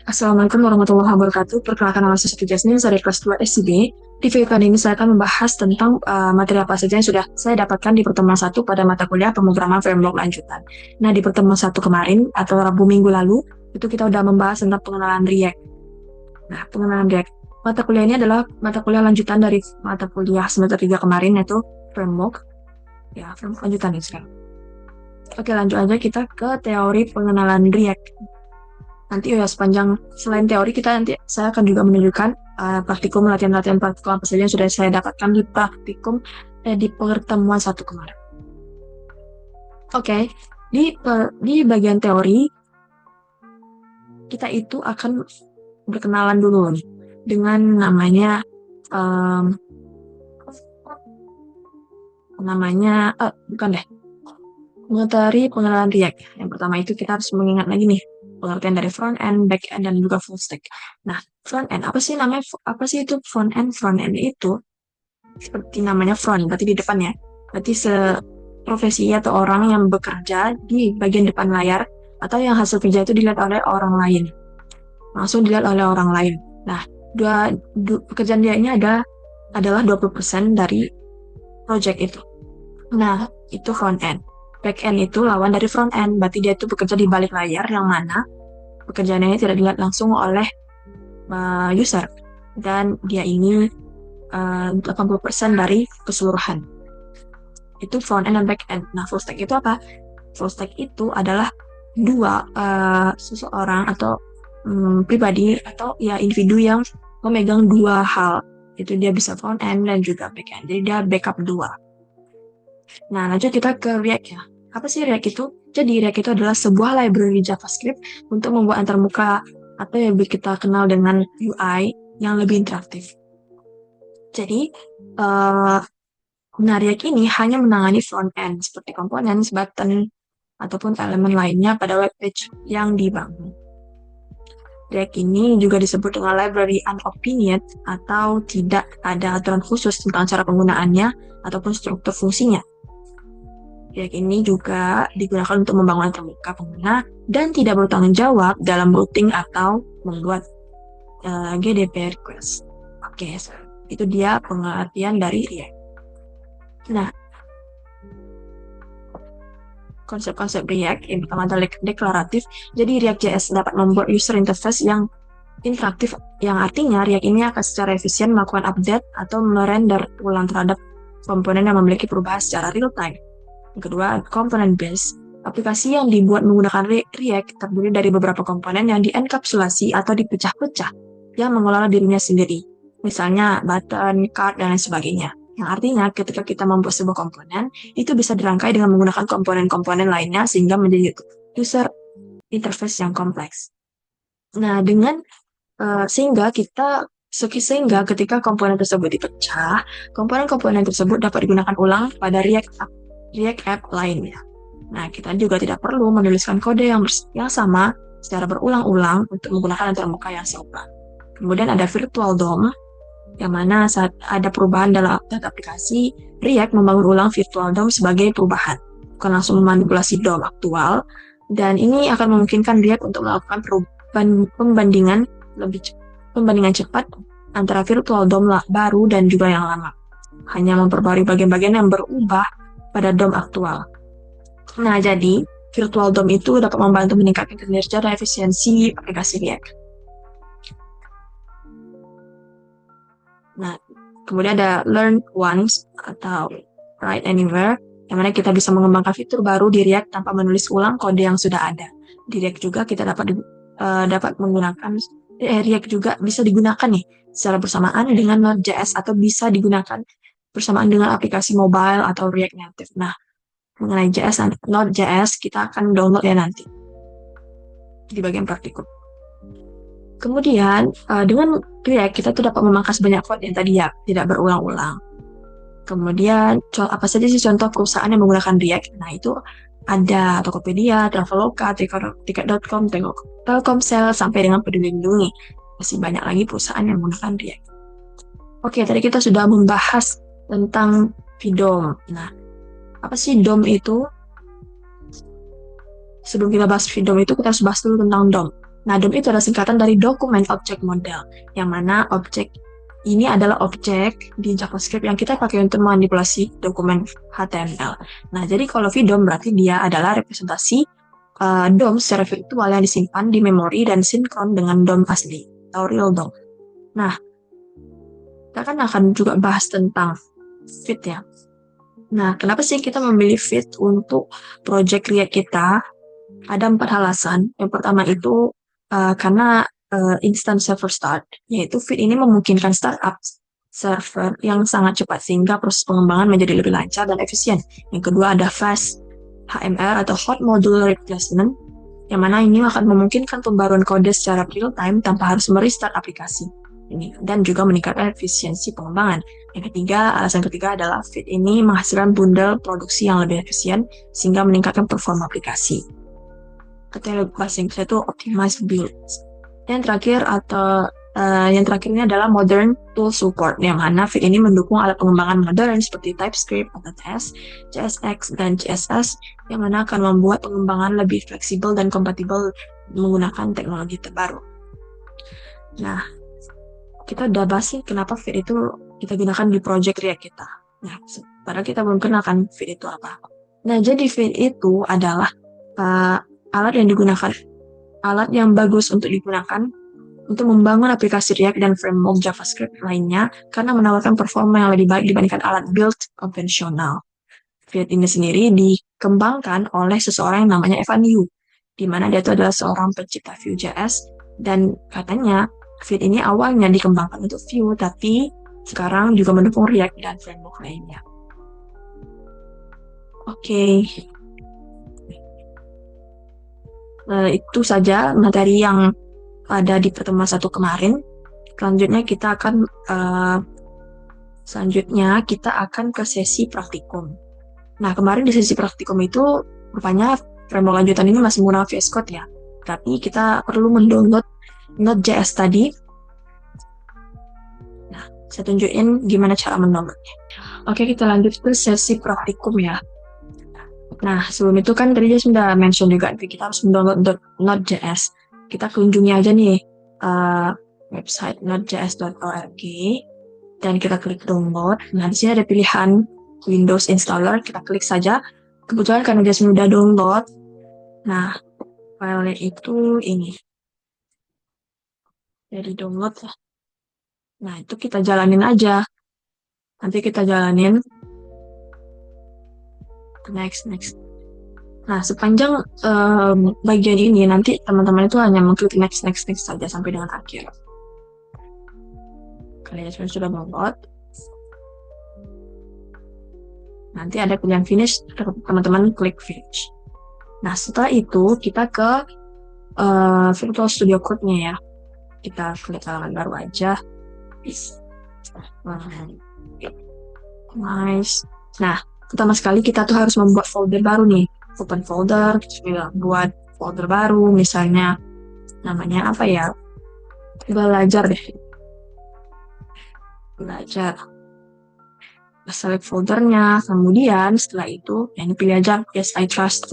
Assalamualaikum warahmatullahi wabarakatuh. Perkenalkan nama saya Siti Jasmine, saya dari kelas 2 SIB. Di video kali ini saya akan membahas tentang materi apa saja yang sudah saya dapatkan di pertemuan satu pada mata kuliah pemrograman framework lanjutan. Nah, di pertemuan satu kemarin atau Rabu minggu lalu, itu kita sudah membahas tentang pengenalan React. Nah, pengenalan React. Mata kuliah ini adalah mata kuliah lanjutan dari mata kuliah semester 3 kemarin, yaitu framework. Ya, framework lanjutan ini sekarang. Oke, lanjut aja kita ke teori pengenalan React. Nanti ya sepanjang selain teori kita nanti saya akan juga menunjukkan praktikum latihan-latihan praktikum apa saja yang sudah saya dapatkan di praktikum di pertemuan satu kemarin. Oke, di bagian teori kita itu akan berkenalan dulu nih dengan namanya bukan deh, materi pengenalan React. Yang pertama itu kita harus mengingat lagi nih pengertian dari front end, back end, dan juga full stack. Nah, front end apa sih namanya? Apa sih itu front end? Front end itu seperti namanya front, berarti di depan ya. Berarti profesi atau orang yang bekerja di bagian depan layar atau yang hasil kerja itu dilihat oleh orang lain. Langsung dilihat oleh orang lain. Nah, pekerjaan dia ini adalah 20% dari project itu. Nah, itu front end. Back end itu lawan dari front end, berarti dia itu bekerja di balik layar yang mana pekerjaannya tidak dilihat langsung oleh user. Dan dia ini 80% dari keseluruhan. Itu front end dan back end. Nah, full stack itu apa? Full stack itu adalah seseorang atau pribadi atau ya individu yang memegang dua hal. Itu dia bisa front end dan juga back end. Jadi dia backup dua. Nah, lanjut kita ke React ya. Apa sih React itu? Jadi React itu adalah sebuah library JavaScript untuk membuat antarmuka atau yang kita kenal dengan UI yang lebih interaktif. Jadi, React ini hanya menangani front end seperti komponen, button, ataupun elemen lainnya pada web page yang dibangun. React ini juga disebut dengan library unopinionated atau tidak ada aturan khusus tentang cara penggunaannya ataupun struktur fungsinya. React ini juga digunakan untuk membangun antarmuka pengguna dan tidak bertanggung jawab dalam routing atau membuat GDP request. Oke, itu dia pengertian dari React. Nah, konsep-konsep React yang pertama adalah deklaratif. Jadi React.js dapat membuat user interface yang interaktif, yang artinya React ini akan secara efisien melakukan update atau merender ulang terhadap komponen yang memiliki perubahan secara real time. Yang kedua, component based. Aplikasi yang dibuat menggunakan React terdiri dari beberapa komponen yang dienkapsulasi atau dipecah-pecah yang mengelola dirinya sendiri. Misalnya button, card, dan lain sebagainya. Yang artinya ketika kita membuat sebuah komponen, itu bisa dirangkai dengan menggunakan komponen-komponen lainnya sehingga menjadi user interface yang kompleks. Nah, sehingga ketika komponen tersebut dipecah, komponen-komponen tersebut dapat digunakan ulang pada React App lainnya. Nah, kita juga tidak perlu menuliskan kode yang sama secara berulang-ulang untuk menggunakan antarmuka yang sama. Kemudian ada virtual DOM, yang mana saat ada perubahan dalam update aplikasi, React membangun ulang virtual DOM sebagai perubahan, bukan langsung memanipulasi DOM aktual, dan ini akan memungkinkan React untuk melakukan pembandingan cepat antara virtual DOM baru dan juga yang lama, hanya memperbarui bagian-bagian yang berubah pada DOM aktual. Nah, jadi virtual DOM itu dapat membantu meningkatkan kinerja dan efisiensi aplikasi React. Nah, kemudian ada learn once atau write anywhere, yang mana kita bisa mengembangkan fitur baru di React tanpa menulis ulang kode yang sudah ada. Di React juga kita dapat menggunakan React juga bisa digunakan nih secara bersamaan dengan Node.js atau bisa digunakan bersamaan dengan aplikasi mobile atau React Native. Nah, mengenai Node.js kita akan download ya nanti di bagian praktikum. Kemudian, dengan React, kita tuh dapat memangkas banyak code yang tadi ya tidak berulang-ulang. Kemudian, apa saja sih contoh perusahaan yang menggunakan React? Nah, itu ada Tokopedia, Traveloka, Tiket.com, Telkomsel, sampai dengan Peduli Lindungi. Masih banyak lagi perusahaan yang menggunakan React. Oke, tadi kita sudah membahas tentang VDOM. Nah, apa sih DOM itu? Sebelum kita bahas VDOM itu, kita harus bahas dulu tentang DOM. Nah, DOM itu adalah singkatan dari Document Object Model, yang mana objek ini adalah objek di JavaScript yang kita pakai untuk manipulasi dokumen HTML. Nah, jadi kalau VDOM berarti dia adalah representasi DOM secara virtual yang disimpan di memori dan sinkron dengan DOM asli atau real DOM. Nah, kita kan akan juga bahas tentang fit ya. Nah, kenapa sih kita memilih fit untuk project React kita? Ada 4 alasan. Yang pertama itu karena instant server start, yaitu fit ini memungkinkan startup server yang sangat cepat sehingga proses pengembangan menjadi lebih lancar dan efisien. Yang kedua ada fast HMR atau hot module replacement, yang mana ini akan memungkinkan pembaruan kode secara real time tanpa harus merestart aplikasi ini, dan juga meningkatkan efisiensi pengembangan. Yang ketiga, alasan ketiga adalah fit ini menghasilkan bundle produksi yang lebih efisien sehingga meningkatkan performa aplikasi. Atau yang bahasa Inggris itu optimize build. Yang terakhir ini adalah modern tool support, yang mana fit ini mendukung alat pengembangan modern seperti TypeScript, AutoTest, JSX, dan CSS, yang mana akan membuat pengembangan lebih fleksibel dan kompatibel menggunakan teknologi terbaru. Nah, kita udah bahas sih kenapa fit itu kita gunakan di project React kita. Nah, padahal kita belum kenal kan fit itu apa. Nah, jadi fit itu adalah alat yang bagus untuk digunakan untuk membangun aplikasi React dan framework JavaScript lainnya karena menawarkan performa yang lebih baik dibandingkan alat build konvensional. Fit ini sendiri dikembangkan oleh seseorang yang namanya Evan You, di mana dia itu adalah seorang pencipta Vue.js, dan katanya Fit ini awalnya dikembangkan untuk Vue, tapi sekarang juga mendukung React dan framework lainnya. Oke. Itu saja materi yang ada di pertemuan 1 kemarin. Selanjutnya kita akan ke sesi praktikum. Nah, kemarin di sesi praktikum itu rupanya framework lanjutan ini masih menggunakan VS Code ya. Tapi kita perlu mendownload Node.js tadi. Nah, saya tunjukin gimana cara mendownloadnya. Oke, kita lanjut ke sesi praktikum ya. Nah, sebelum itu kan tadi dia sudah mention juga, kita harus mendownload Node.js. Kita kunjungi aja nih website nodejs.org dan kita klik download. Nah, di sini ada pilihan Windows Installer, kita klik saja. Kebetulan karena dia sudah download, nah filenya itu ini. Jadi download ya. Nah, itu kita jalanin aja. Nanti kita jalanin. Next. Nah, sepanjang bagian ini, nanti teman-teman itu hanya mengklik next saja sampai dengan akhir. Kalian sudah download. Nanti ada pilihan finish, teman-teman klik finish. Nah, setelah itu kita ke Visual Studio Code-nya ya. Kita klik halaman baru aja. Nice. Nah, pertama sekali kita tuh harus membuat folder baru nih. Open folder, buat folder baru, misalnya namanya apa ya? Belajar. Select foldernya, kemudian setelah itu, ini pilih aja Yes I Trust.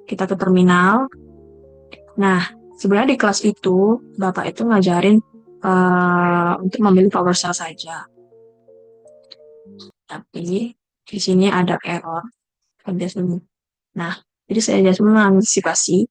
Kita ke terminal. Nah, sebenarnya di kelas itu, Bapak itu ngajarin untuk memilih PowerShell saja. Tapi di sini ada error. Nah, jadi saya just mengantisipasi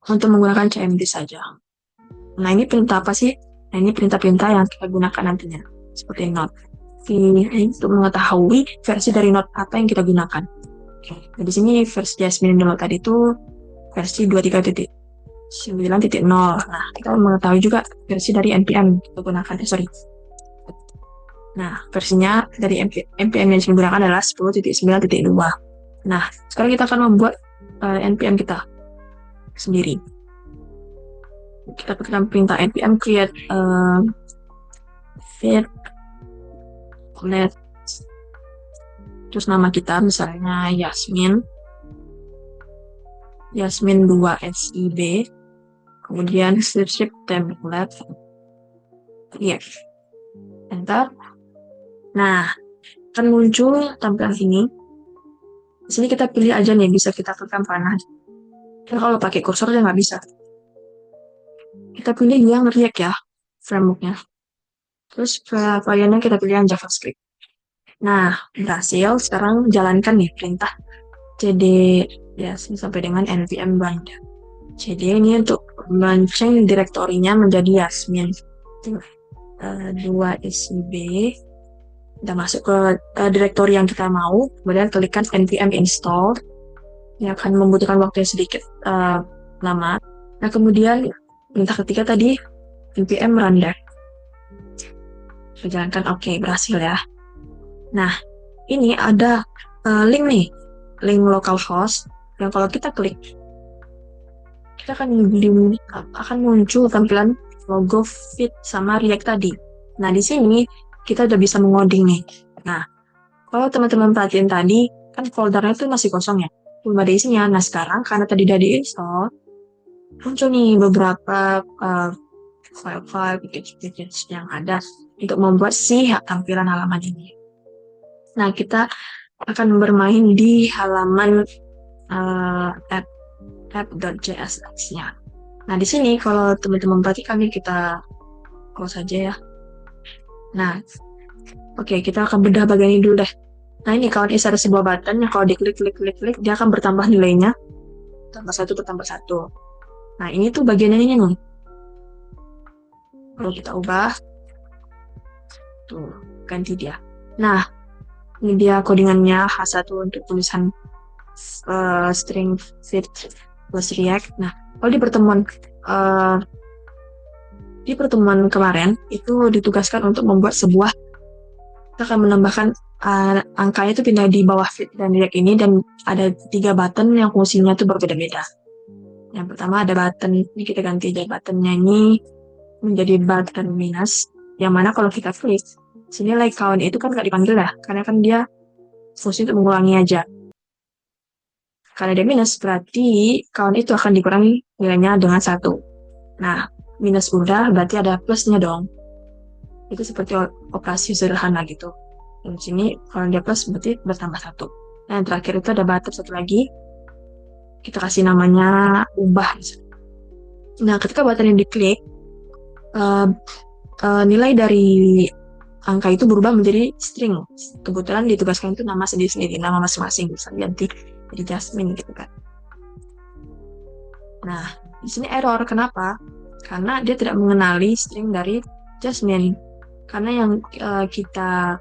untuk menggunakan CMD saja. Nah, ini perintah apa sih? Nah, ini perintah-perintah yang kita gunakan nantinya. Seperti Node. Ini untuk mengetahui versi dari Node apa yang kita gunakan. Nah, di sini versi Jasmine download tadi itu versi 23.9.0. Nah, kita mengetahui juga versi dari NPM kita gunakan. Nah, versinya dari NPM yang digunakan adalah 10.9.2. Nah, sekarang kita akan membuat NPM kita sendiri. Kita ketikkan perintah npm create fit let, terus nama kita misalnya Yasmin 2 SIB, kemudian script template, enter. Nah, akan muncul tampilan ini. Di sini kita pilih aja nih, bisa kita tekan panah. Kan kalau pakai kursor dia nggak bisa. Kita pilih yang React ya, frameworknya. Terus variannya kita pilih yang JavaScript. Nah, berhasil. Sekarang jalankan nih perintah cd ya sampai dengan npm bind. Cd ini untuk melonceng direktorinya menjadi Yasmin. 2 isi b. Kita masuk ke direktori yang kita mau, kemudian klikkan npm install. Ini akan membutuhkan waktu yang sedikit lama. Nah, kemudian perintah ketiga tadi npm render. Saya jalankan, oke, berhasil ya. Nah, ini ada link nih, link localhost yang kalau kita klik, kita akan muncul tampilan logo feed sama React tadi. Nah, di sini kita udah bisa mengoding nih. Nah, kalau teman-teman perhatiin tadi, kan foldernya tuh masih kosong ya, belum ada isinya. Nah, sekarang karena tadi udah diinstal, muncul nih beberapa file-file package yang ada untuk membuat si tampilan halaman ini. Nah, kita akan bermain di halaman app.js-nya. Nah, di sini kalau teman-teman perhatikan nih, kita close saja ya. Nah, oke, kita akan bedah bagian ini dulu deh. Nah, ini kalau ada sebuah button yang kalau diklik, dia akan bertambah nilainya. Tambah 1 bertambah 1. Nah, ini tuh bagian ini nih. Kalau kita ubah, tuh, ganti dia. Nah, ini dia codingannya H1 untuk tulisan string feed plus React. Nah, kalau di pertemuan kemarin itu ditugaskan untuk membuat sebuah, kita akan menambahkan angkanya itu pindah di bawah feed dan React ini, dan ada 3 button yang fungsinya itu berbeda-beda. Yang pertama ada button, ini kita ganti aja buttonnya ini menjadi button minus, yang mana kalau kita klik sini like count itu kan nggak dipanggil ya, karena kan dia fungsi untuk mengulangi aja. Karena dia minus, berarti count itu akan dikurangi nilainya dengan 1. Nah, minus udah, berarti ada plusnya dong. Itu seperti operasi sederhana gitu. Dan di sini, kalau dia plus, berarti bertambah 1. Nah, yang terakhir itu ada button satu lagi. Kita kasih namanya ubah. Nah, ketika button yang diklik, nilai dari angka itu berubah menjadi string. Kebetulan ditugaskan itu nama sendiri-sendiri, nama masing-masing, bisa ganti jadi Jasmine gitu kan. Nah, di sini error. Kenapa? Karena dia tidak mengenali string dari Jasmine. Karena yang kita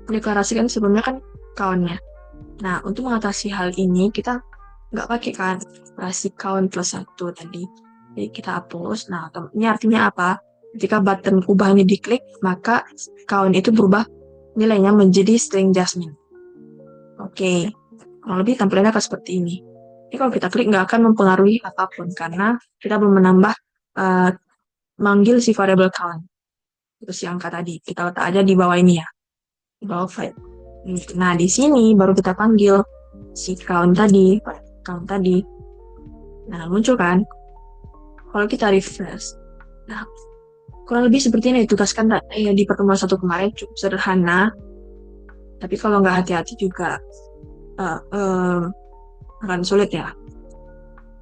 deklarasikan sebelumnya kan count-nya. Nah, untuk mengatasi hal ini, kita nggak pakai kan operasi count plus 1 tadi. Jadi kita hapus. Nah, ini artinya apa? Ketika button ubah ini diklik, maka count itu berubah nilainya menjadi string Jasmine. Oke, kurang lebih tampilannya akan seperti ini. Ini kalau kita klik nggak akan mempengaruhi apapun, karena kita belum menambah manggil si variable count. Itu si angka tadi. Kita letak aja di bawah ini ya. Di bawah file. Nah, di sini baru kita panggil si count tadi. Nah, muncul kan? Kalau kita refresh. Nah, kurang lebih seperti ini ditugaskan di pertemuan 1 kemarin, cukup sederhana. Tapi kalau nggak hati-hati juga akan sulit ya.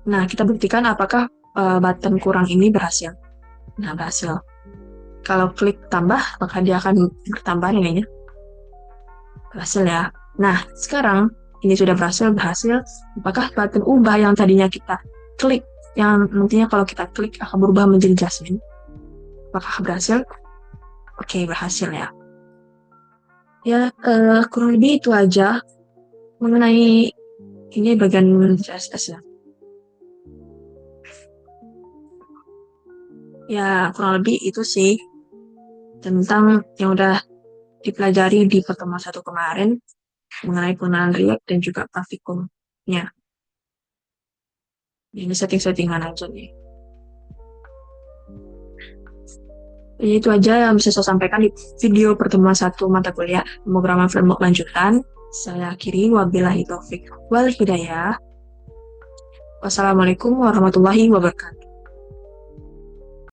Nah, kita buktikan apakah button kurang ini berhasil. Nah, berhasil. Kalau klik tambah, maka dia akan bertambah nilainya. Berhasil ya. Nah, sekarang ini sudah berhasil. Apakah button ubah yang tadinya kita klik, yang nantinya kalau kita klik akan berubah menjadi Jasmine, apakah berhasil? Oke, berhasil ya. Ya, kurang lebih itu aja mengenai ini bagian CSS ya. Ya, kurang lebih itu sih tentang yang udah dipelajari di pertemuan 1 kemarin mengenai penggunaan React dan juga Pravikum-nya. Ini setting-settingan aja nih. Jadi itu aja yang bisa saya sampaikan di video pertemuan 1 mata kuliah pemrograman framework lanjutan. Saya akhiri, wabillahi taufik wal hidayah. Wassalamualaikum warahmatullahi wabarakatuh.